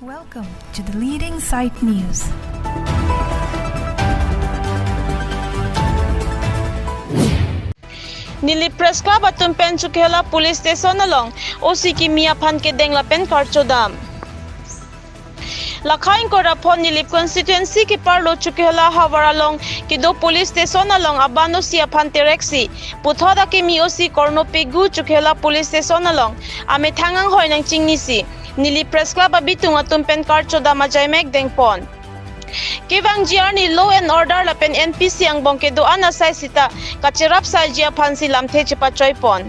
Welcome to the Leading Site News. Nili Press Club at Tumpen Chukela Police Station along OC Kimia Pan Kedeng Lapen Karchodam. Lakhain ko rapon Nilip constituency ki Parlo Chukela Hawaralong Kido Police Station along Abano Sia Panterexi Puthoda Kimi OC Korno Pegu Chukela Police Station along Ame Thangang Hoy ng Chingnisi Nili Press Club abitung at Tumpen Karchodam Ajaymek Dengpon. Kivang Giarni Law and Order lapen NPC ang bongkedo anasay sita kachirap sa jia pansi lamte chipa choypon.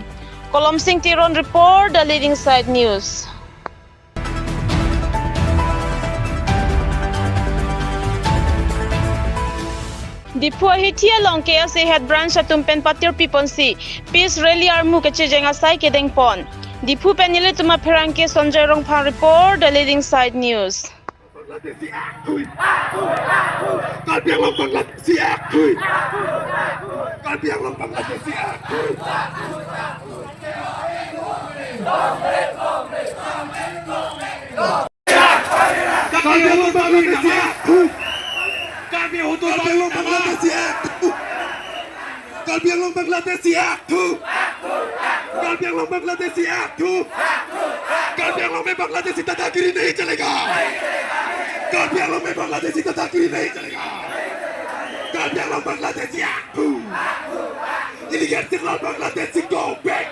Kolom Sing Tiron report the Leading Side News. Dipua hitia long KSA head branch at Tumpen Patir Piponsi Peace Rally Armu kachijeng asay kedengpon. Dipu penile tuma perangke Sonjay Rongpang report the Leading Side News. Kal biang long Bangladeshi akui. Kal biang long Bangladeshi akui. Kal biang long Bangladeshi akui. Kal biang long Bangladeshi akui. Kal biang long Bangladeshi akui. Kal biang long Bangladeshi akui. Kal biang long Bangladeshi दादागिरी नहीं चलेगा. Kal biang long Bangladeshi दादागिरी नहीं चलेगा. Kal biang long Bangladeshi aku. Illegal Bangladeshi go back.